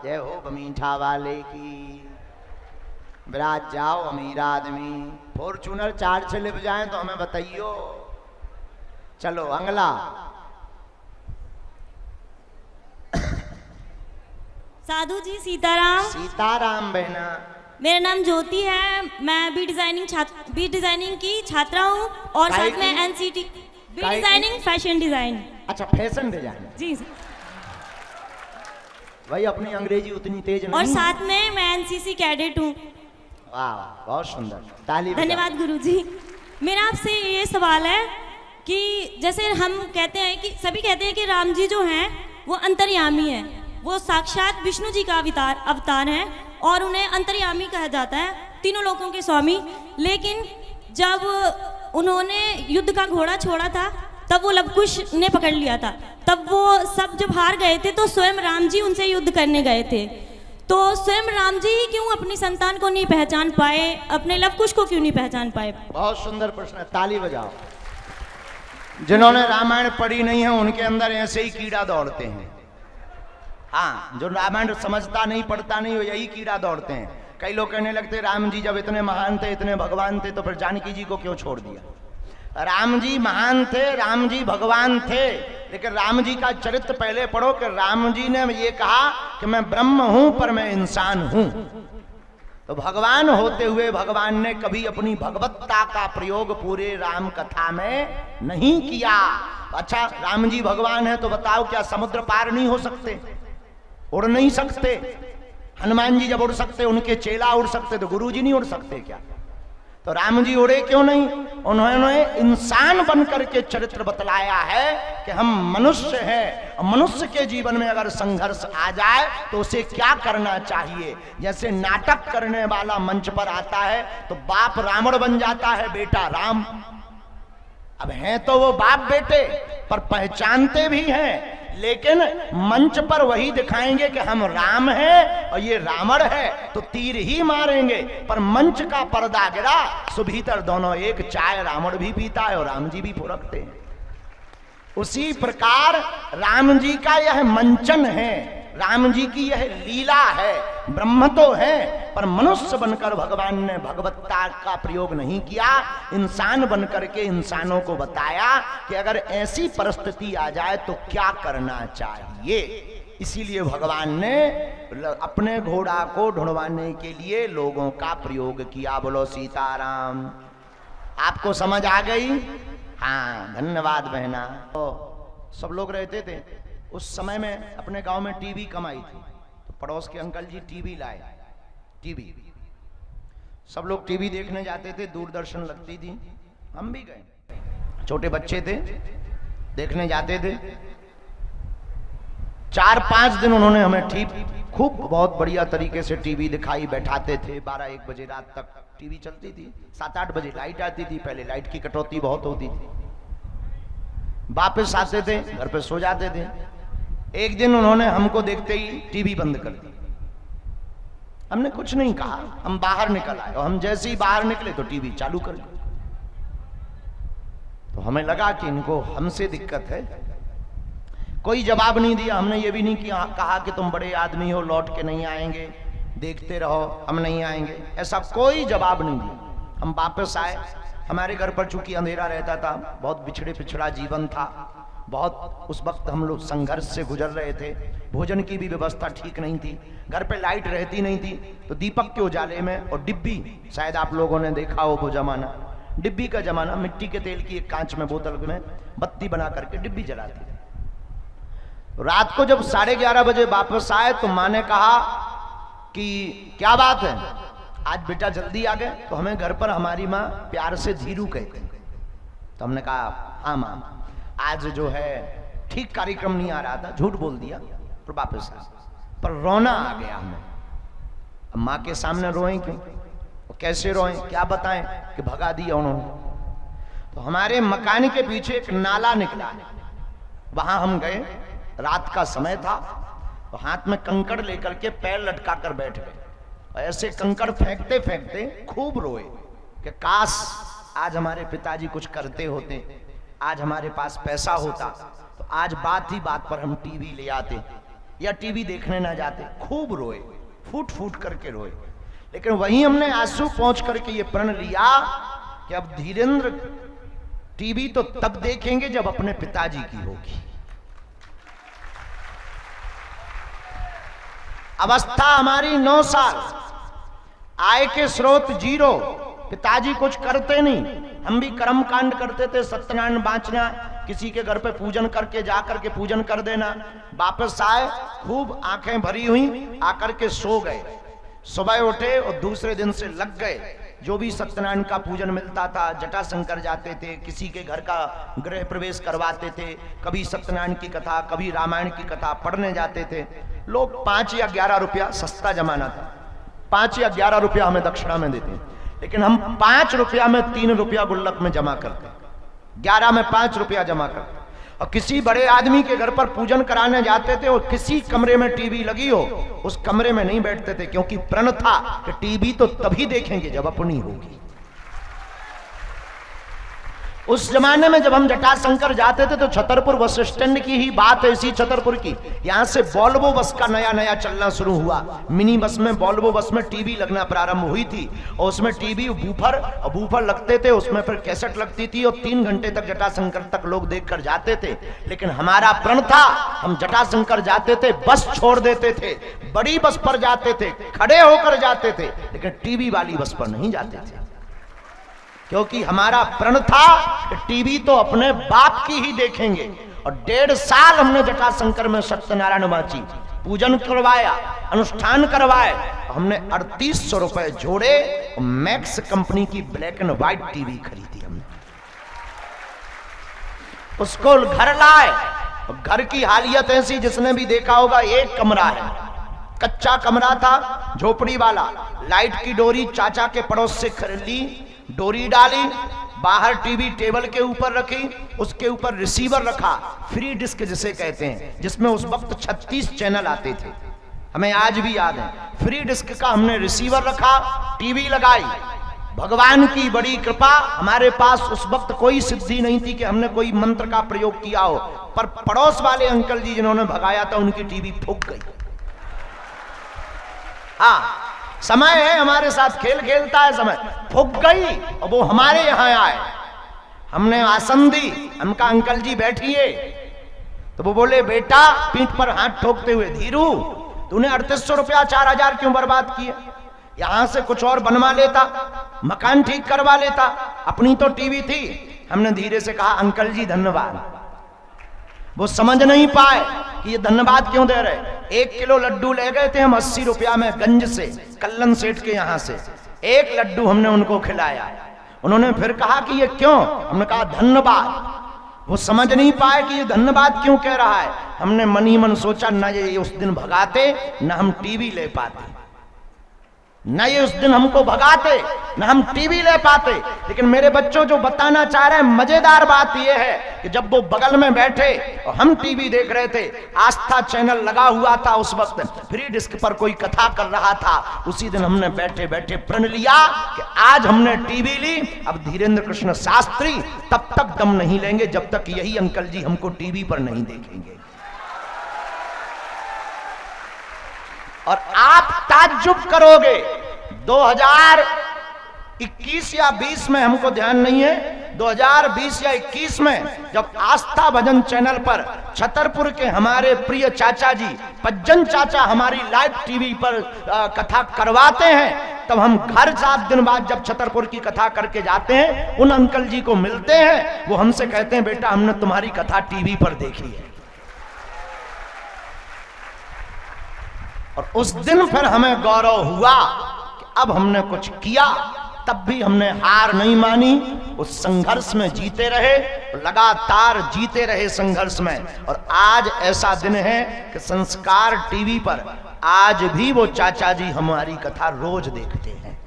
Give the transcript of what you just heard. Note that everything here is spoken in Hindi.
जय हो बमीठा वाले की। विराज जाओ अमीर आदमी, फॉर्चूनर 4 से लिप जाए तो हमें बताइयो। चलो अगला। साधु जी सीताराम। सीताराम बहना। मेरा नाम ज्योति है, मैं बी डिजाइनिंग की छात्रा हूँ और साथ में NCT B designing fashion design. अच्छा फैशन डिजाइन जी भाई, अपनी अंग्रेजी उतनी तेज नहीं। और साथ में मैं एनसीसी कैडेट हूँ। वाह बहुत सुंदर, ताली। धन्यवाद गुरुजी। मेरा आपसे ये सवाल है कि जैसे हम कहते हैं कि सभी कहते हैं कि राम जी जो हैं वो अंतर्यामी हैं, वो साक्षात विष्णु जी का अवतार हैं और उन्हें अंतर्यामी कहा जाता है, तीनों लोकों के स्वामी। लेकिन जब उन्होंने युद्ध का घोड़ा छोड़ा था तब वो लवकुश ने पकड़ लिया था, तब वो सब जब हार गए थे तो स्वयं राम जी उनसे युद्ध करने गए थे। तो स्वयं राम जी क्यों अपनी संतान को नहीं पहचान पाए, अपने लवकुश को क्यों नहीं पहचान पाए? बहुत सुंदर प्रश्न है, ताली बजाओ। जिन्होंने रामायण पढ़ी नहीं है उनके अंदर ऐसे ही कीड़ा दौड़ते हैं। हाँ, जो रामायण समझता नहीं पढ़ता नहीं, यही कीड़ा दौड़ते हैं। कई लोग कहने लगते राम जी जब इतने महान थे, इतने भगवान थे, तो फिर जानकी जी को क्यों छोड़ दिया? राम जी महान थे, राम जी भगवान थे, लेकिन राम जी का चरित्र पहले पढ़ो कि राम जी ने ये कहा कि मैं ब्रह्म हूं पर मैं इंसान हूं। तो भगवान होते हुए भगवान ने कभी अपनी भगवत्ता का प्रयोग पूरे राम कथा में नहीं किया। अच्छा राम जी भगवान है तो बताओ क्या समुद्र पार नहीं हो सकते? उड़ नहीं सकते? हनुमान जी जब उड़ सकते, उनके चेला उड़ सकते, तो गुरु जी नहीं उड़ सकते क्या? तो राम जी उड़े क्यों नहीं? उन्होंने इंसान बनकर के चरित्र बतलाया है कि हम मनुष्य हैं और मनुष्य के जीवन में अगर संघर्ष आ जाए तो उसे क्या करना चाहिए। जैसे नाटक करने वाला मंच पर आता है तो बाप रावण बन जाता है, बेटा राम। अब हैं तो वो बाप बेटे पर पहचानते भी हैं, लेकिन मंच पर वही दिखाएंगे कि हम राम हैं और ये रावण है, तो तीर ही मारेंगे। पर मंच का पर्दा गिरा सो भीतर दोनों एक, चाय रावण भी पीता है और राम जी भी फुरकते हैं। उसी प्रकार राम जी का यह मंचन है, राम जी की यह लीला है। ब्रह्म तो है पर मनुष्य बनकर भगवान ने भगवत्ता का प्रयोग नहीं किया, इंसान बनकर के इंसानों को बताया कि अगर ऐसी परिस्थिति आ जाए तो क्या करना चाहिए। इसीलिए भगवान ने अपने घोड़ा को ढूंढवाने के लिए लोगों का प्रयोग किया। बोलो सीताराम। आपको समझ आ गई? हाँ धन्यवाद बहना। तो सब लोग रहते थे उस समय में, अपने गांव में टीवी कम आई थी, तो पड़ोस के अंकल जी टीवी लाए। टीवी सब लोग टीवी देखने जाते थे, दूरदर्शन लगती थी, हम भी गए। छोटे बच्चे थे, देखने जाते थे। 4-5 दिन उन्होंने हमें ठीक खूब बहुत बढ़िया तरीके से टीवी दिखाई, बैठाते थे। 12-1 बजे रात तक टीवी चलती थी। 7-8 बजे लाइट आती थी, पहले लाइट की कटौती बहुत होती थी। वापस आते थे, घर पे सो जाते थे। एक दिन उन्होंने हमको देखते ही टीवी बंद कर दी। हमने कुछ नहीं कहा, हम बाहर निकल आए और हम जैसे ही बाहर निकले तो टीवी चालू कर दी। तो हमें लगा कि इनको हमसे दिक्कत है। कोई जवाब नहीं दिया। हमने ये भी नहीं किया कहा कि तुम बड़े आदमी हो, लौट के नहीं आएंगे, देखते रहो, हम नहीं आएंगे, ऐसा कोई जवाब नहीं दिया। हम वापस आए। हमारे घर पर चूंकि अंधेरा रहता था, बहुत बिछड़े पिछड़ा जीवन था, बहुत उस वक्त हम लोग संघर्ष से गुजर रहे थे, भोजन की भी व्यवस्था ठीक नहीं थी, घर पे लाइट रहती नहीं थी, तो दीपक के उजाले में और डिब्बी, शायद आप लोगों ने देखा हो वो जमाना, डिब्बी का जमाना, मिट्टी के तेल की एक कांच में बोतल में बत्ती बना करके डिब्बी जलाती थी। रात को जब 11:30 बजे वापस आए तो माँ ने कहा कि क्या बात है, आज बेटा जल्दी आ गए? तो हमें घर पर हमारी माँ प्यार से धीरू कहते हैं। तो हमने कहा हाँ माँ, आज जो है ठीक कार्यक्रम नहीं आ रहा था, झूठ बोल दिया और वापस आ, पर रोना आ गया हमें। अब माँ के सामने रोएं क्यों, कैसे रोएं, क्या बताएं कि भगा दिया उन्होंने। तो हमारे मकान के पीछे एक नाला निकला है, वहां हम गए, रात का समय था, तो हाथ में कंकड़ लेकर के पैर लटका कर बैठ गए। ऐसे कंकड़ फेंकते फेंकते खूब रोए कि काश आज हमारे पिताजी कुछ करते होते, आज हमारे पास पैसा होता, तो आज बात ही बात पर हम टीवी ले आते, या टीवी देखने ना जाते, खूब रोए, फूट फूट करके रोए। लेकिन वहीं हमने आंसू पहुंच करके ये प्रण लिया कि अब धीरेन्द्र टीवी तो तब देखेंगे जब अपने पिताजी की होगी। अवस्था हमारी 9 साल, आय के स्रोत 0, पिताजी कुछ करते नहीं। हम भी कर्म कांड करते थे, सत्यनारायण बांचना, किसी के घर पे पूजन करके जा करके पूजन कर देना, वापस आए खूब आंखें भरी हुई, आकर के सो गए। सुबह उठे और दूसरे दिन से लग गए। जो भी सत्यनारायण का पूजन मिलता था, जटाशंकर जाते थे, किसी के घर का गृह प्रवेश करवाते थे, कभी सत्यनारायण की कथा, कभी रामायण की कथा पढ़ने जाते थे। लोग 5 या 11 रुपया, सस्ता जमाना था, 5 या 11 रुपया हमें दक्षिणा में देते, लेकिन हम 5 रुपया में 3 रुपया गुल्लक में जमा करते, 11 में 5 रुपया जमा करते। और किसी बड़े आदमी के घर पर पूजन कराने जाते थे और किसी कमरे में टीवी लगी हो, उस कमरे में नहीं बैठते थे, क्योंकि प्रण था कि टीवी तो तभी देखेंगे जब अपनी होगी। उस जमाने में जब हम जटाशंकर जाते थे तो छतरपुर बस स्टैंड की ही बात है, इसी छतरपुर की। यहां से वॉल्वो बस का नया नया चलना शुरू हुआ। मिनी बस में, वॉल्वो बस में टीवी लगना प्रारंभ हुई थी, और उसमें टीवी बूफर लगते थे, उसमें फिर कैसेट लगती थी, और 3 घंटे तक जटाशंकर तक लोग देखकर जाते थे। लेकिन हमारा प्रण था, हम जटाशंकर जाते थे, बस छोड़ देते थे, बड़ी बस पर जाते थे, खड़े होकर जाते थे, लेकिन टीवी वाली बस पर नहीं जाते थे, क्योंकि हमारा प्रण था कि टीवी तो अपने बाप की ही देखेंगे। और 1.5 साल हमने जटाशंकर में सत्यनारायण बांची, पूजन करवाया, अनुष्ठान करवाए। हमने 3800 रुपए जोड़े और मैक्स कंपनी की ब्लैक एंड व्हाइट टीवी खरीदी हमने, उसको घर लाए। घर की हालियत ऐसी, जिसने भी देखा होगा, एक कमरा है, कच्चा कमरा था, झोपड़ी वाला। लाइट की डोरी चाचा के पड़ोस से खरीद ली, डोरी डाली, बाहर टीवी टेबल के ऊपर रखी, उसके ऊपर रिसीवर रखा, फ्री डिस्क जिसे कहते हैं, जिसमें उस वक्त 36 चैनल आते थे, हमें आज भी याद है। फ्री डिस्क का हमने रिसीवर रखा, टीवी लगाई। भगवान की बड़ी कृपा, हमारे पास उस वक्त कोई सिद्धि नहीं थी कि हमने कोई मंत्र का प्रयोग किया हो, पर पड़ोस वाले अंकल जी जिन्होंने भगाया था, उनकी टीवी फूक गई। हाँ, समय है, हमारे साथ खेल खेलता है समय, फूक गई और वो हमारे यहां आए। हमने आसन दी, हमका अंकल जी बैठिए, तो वो बोले, बेटा, पीठ पर हाथ ठोकते हुए, धीरू, तूने 3800 रुपया 4000 क्यों बर्बाद किए? यहां से कुछ और बनवा लेता, मकान ठीक करवा लेता, अपनी तो टीवी थी। हमने धीरे से कहा, अंकल जी धन्यवाद। वो समझ नहीं पाए कि ये धन्यवाद क्यों दे रहे। 1 किलो लड्डू ले गए थे हम 80 रुपया में गंज से, कल्लन सेठ के यहां से। 1 लड्डू हमने उनको खिलाया। उन्होंने फिर कहा कि ये क्यों? हमने कहा धन्यवाद। वो समझ नहीं पाए कि ये धन्यवाद क्यों कह रहा है। हमने मन ही मन सोचा, ना ये उस दिन भगाते, ना हम टीवी ले पाते, न ये उस दिन हमको भगाते, न हम टीवी ले पाते। लेकिन मेरे बच्चों, जो बताना चाह रहे हैं, मजेदार बात यह है कि जब वो बगल में बैठे और हम टीवी देख रहे थे, आस्था चैनल लगा हुआ था उस वक्त, फ्री डिस्क पर कोई कथा कर रहा था। उसी दिन हमने बैठे बैठे प्रण लिया कि आज हमने टीवी ली, अब धीरेन्द्र कृष्ण शास्त्री तब तक दम नहीं लेंगे जब तक यही अंकल जी हमको टीवी पर नहीं देखेंगे। और आप ताज्जुब करोगे, 2021 या 20 में, हमको ध्यान नहीं है, 2020 या 21 में, जब आस्था भजन चैनल पर छतरपुर के हमारे प्रिय चाचा जी, पज्जन चाचा, हमारी लाइव टीवी पर कथा करवाते हैं, तब हम घर 7 दिन बाद जब छतरपुर की कथा करके जाते हैं, उन अंकल जी को मिलते हैं। वो हमसे कहते हैं, बेटा, हमने तुम्हारी कथा टीवी पर देखी है। और उस दिन फिर हमें गौरव हुआ कि अब हमने कुछ किया। तब भी हमने हार नहीं मानी, उस संघर्ष में जीते रहे, लगातार जीते रहे संघर्ष में। और आज ऐसा दिन है कि संस्कार टीवी पर आज भी वो चाचा जी हमारी कथा रोज देखते हैं।